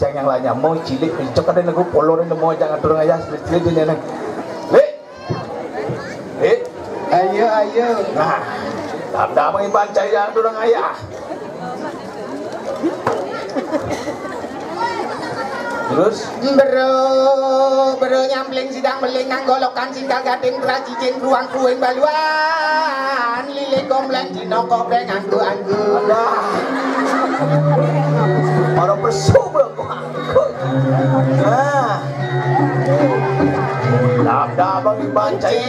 ajang yang lainnya mau cilik cocok ada lagu polo ini mau jangan turun aja sedikit ini neng ayo nah dah bang iban caya turun ayah terus bero nyambling sidang meling nang golokan singgang gading prajijin ruang kuing baluan lili komplek dino kobreng anggu-anggu orang bersubur nah dah bang iban caya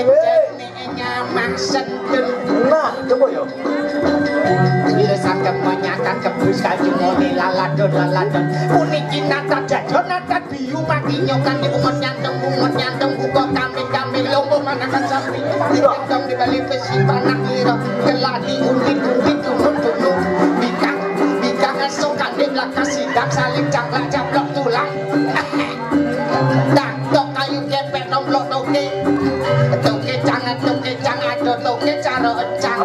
nyamak sedun nah coba yuk irisan kemenyakan kebus kajumone laladon puniki nata dadon nata biu mati nyokan di umut nyanteng buka kami lombo manakan sapi dikendong di balik besi panak liro keladi untit tunut bikang esokan di belakang sidak saling caklak caplok tulang tak tok kayu kepek nomplok toke cang ado toke caro encang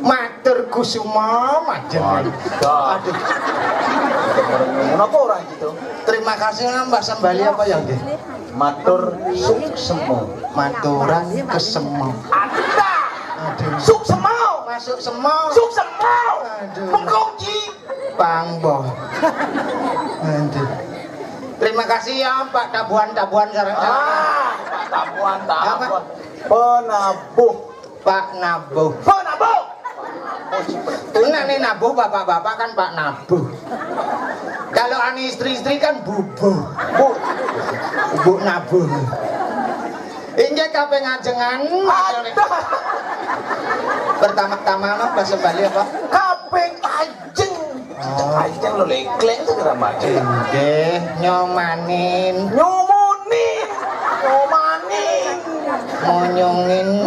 matur kusuma majen aduh kenapa orang gitu terima kasih Mbak Sembali apa ya nggih matur suksemo maturan kesemo aduh suksemau masuk semau suksemau aduh mengkunci pangboh aduh terima kasih ya Pak Tabuan sareng Pak Tabuan penabuh Pak Nabuh nih nabuh bapak-bapak kan Pak Nabuh kalau ani istri-istri kan bubuh bu nabuh injek kabeh ngajengan pertama-tama no bahasa Bali apa kabeh ajeng ajeng lo lekleng segera macam nggih nyomanin monyongin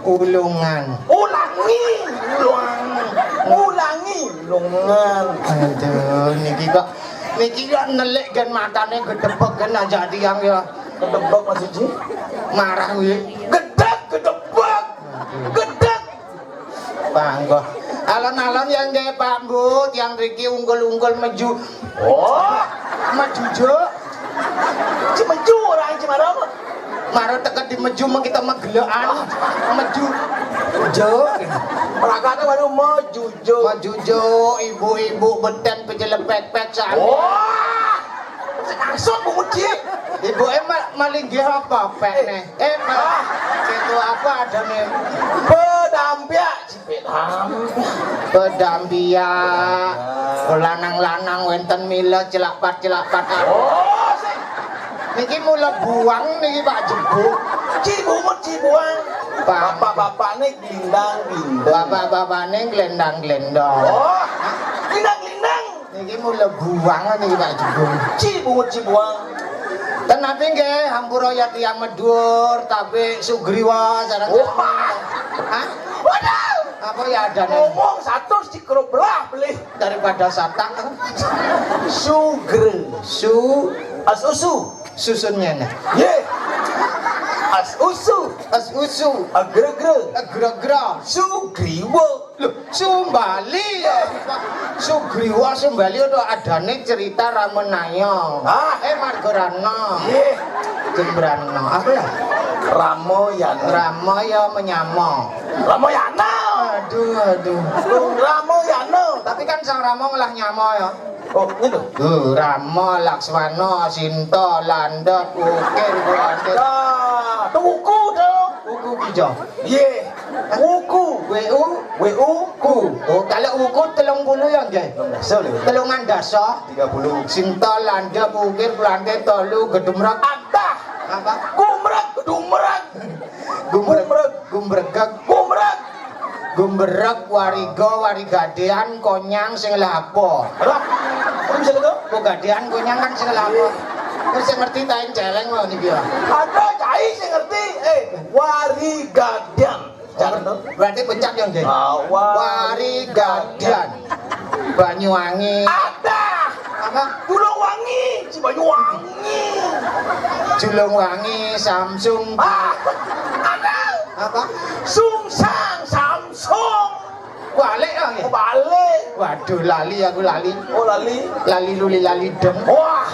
ulungan ulangi lungan aduh niki kok nelik kan matane gedebek kan aja tiang ya gedebek Mas Uji marah kuwi gedebek panggoh alon-alon yang nggih Pak Bu yang riki unggul-unggul meju mejujo cimeju orang cimarang maro teket di meju mah kita magelaan meju jo perakatnya baru majujo ibu-ibu beten pejelepek-pek sana sengsut Bu Uji ibu maling nggih apa pek nih itu apa ada nih pedambia lanang-lanang wenten mila celak-pat niki mula buang niki Pak Jebuk cibuang bapak-bapak nih glindang bapak-bapak nih glendang-glendong glindang niki mula buang niki Pak Jebuk cibuang tenapi nggih hampura ya tiyang medur tapi sugriwa sareng waduh Apa ya ada nih? Ngomong satu sikro belah beli Daripada satak. sugre as usu Susunnya nih. ye as usu Usu. agre-gre Gra-gra. sugriwo Loh, Sumbali ya. Sugriwa Sumbali itu adane cerita Ramenaya. Ah. Margarana. ye Jembrana. Apa ya? Ramoyana Ramaya menyamo. Ramoyana Aduh. Ramoyana Tapi kan sang Rama ngelah nyamo ya. oh gitu Rama, Laksmana, Sinta, Landep, Ukir, Bulantit. nah tuku dong Uku kijo. ye uku WU ku. Oh, kalau uku 30 ya nggih. 16 Telungan dasa. 30 Sinta, Landep, Ukir, Bulantit, Tolu, Gedumrak. antah Apa? gumrek dumrek Gumbrek, wariga, warigadean, konyang, sing lapo. apa bisa gitu Kok gadean, konyang kan sing lapo. Wis ngerti ta celeng wae niki ya. ada cai sing ngerti warigadan jangan tuh Berarti pencak ya nggih. Warigadean. Banyuwangi. ada Apa? Tulung Wangi Cibanyuwangi Julungwangi, Samsung. ada Apa? Sungsang Samsung Balik ya nggih. balik Waduh lali aku lali. oh lali Lali luli lali dem. wah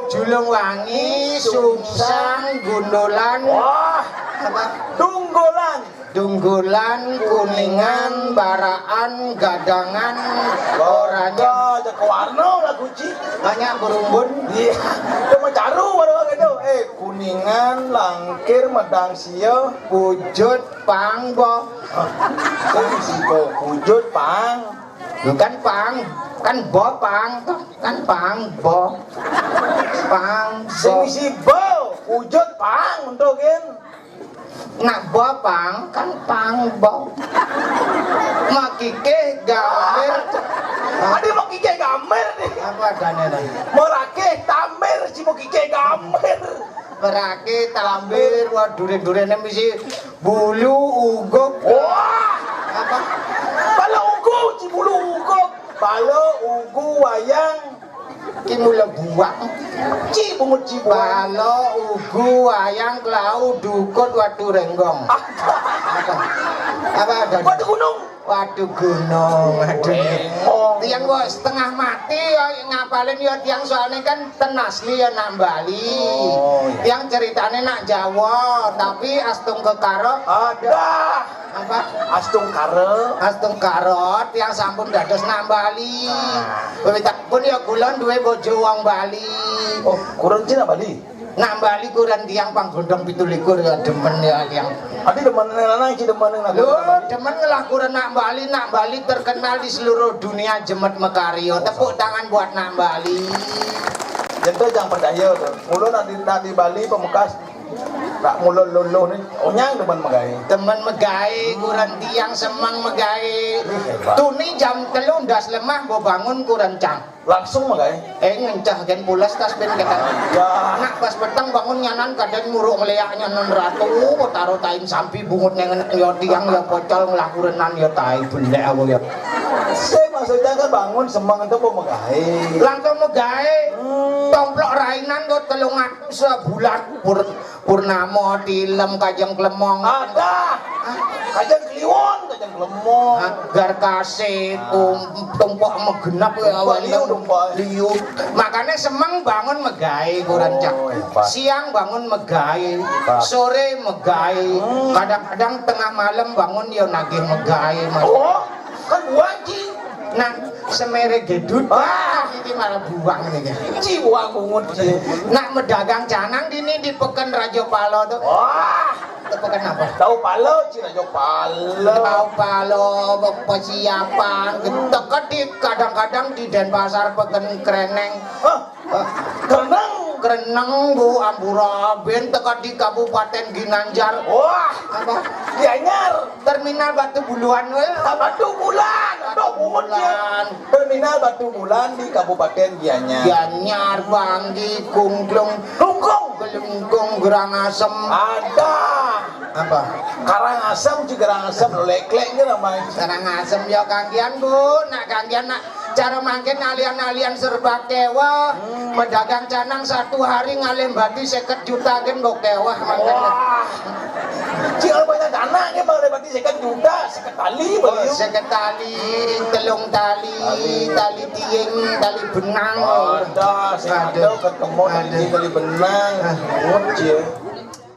Julungwangi, Sungsang, Gundulan. wah Apa? Dunggulan, Kuningan, Baraan, Gadangan, Oranye. ada ke warna lah kuci Banyak berumbun. iya cuma caru baru gitu kuningan langkir medang sia Wujud pangbo. wujud pang Bukan pang, kan bo pang, kan pang bo. Pang sing bo. isi bo wujud pang untuk kan Nak bo pang, kan pang bo. Makike gamir. ada mau kike gamer nih Apa adanya nih? mau rakeh tamer si mau kike gamer Merake tambir, wah duren-durene misi bulu uguk. wah Apa? balo ugu cibulu ugu balo ugu wayang Ki mula buang. cibungut cibuang Balo ugu wayang klau dukut watu renggong. Apa? Apa ada? batu gunung Waduh gunung. Aduh. Rengong. Tiang gua setengah mati ya ngapalin ya tiang soalnya kan tenasli ya nak Bali. Oh, iya. Yang ceritanya nak Jawa tapi astung ke karo ada apa? astung kare Astung karot yang sampun dados nang Bali. Wiwit pun ya kulon duwe bojo wong Bali. oh kurang Cina Bali Nang Bali kuran tiang panggondong 17 ya demen ya tiang. adi demen lanang ci demen nang Lho, demen ngelah kuran nak Bali terkenal di seluruh dunia jemet mekario. Tepuk tangan buat nak Bali. Jentuh jangan percaya tuh. Mulu nanti Bali pemukas tak mulu luluh nih. Onyang demen megai. Temen megai kuran tiang semang megai. Tuni jam 3 ndas lemah mbok bangun kuran cang. Langsung megai. Ngencah gen pulas tas ben kata. Ya. Nak pas petang bangun nyanan kadang muruk ngeleak nyanan ratu kok taruh tain sampi bungut nengen ya tiang ya pocol ngelah kurenan ya tai bendek aku ya. Saya maksudnya kan bangun semang itu mau megai. Langsung megai. Tomplok rainan kok 300 sebulan purnama tilem kajeng klemong. Ada. Kajang kliwon, kajang lemong. Agar kasih tumpuk megenap ya liu. Makanya semang bangun megai kuran cak. hebat. Siang bangun megai, Hebat. sore megai, kadang-kadang tengah malam bangun ya nagih megai. Oh, kan buang ci. Nah, semere gedut. Ah. Ini malah buang nih. Ci buang bungut ci. Nak medagang canang dini di Peken Rajo Palo tuh. Wah, Itu Peken apa? tahu palo ci rajo palo. Tahu Palo, persiapan. Teket di kadang-kadang di Denpasar Peken Kreneng. Hah, kerenang. Kreneng Bu Amburaben teket di Kabupaten Ginanjar. Wah, Apa? Gianyar. Terminal Batu Buluan we. Batu Bulan, aduh bungut Bulan. Terminal Batu Bulan di Kabupaten Gianyar. Gianyar, Banggi, Kungklung, Lungkung Gelungkung, Gerang Asem. ada. Apa? Karangasem Cigerangasem leklek ge namanya. Karangasem ya kanggian Bu, nak kanggian nak cara mangkin alian-alian serba kewah, pedagang canang 1 hari ngalih badi 50 juta gen go kewah mangkin. Cing banyak anak ge bang lebati 50 juta sekali beliau. Seketali, telung tali, tali tieng, tali benang. Ada, saya ada ketemu tali benang. Ngoceh.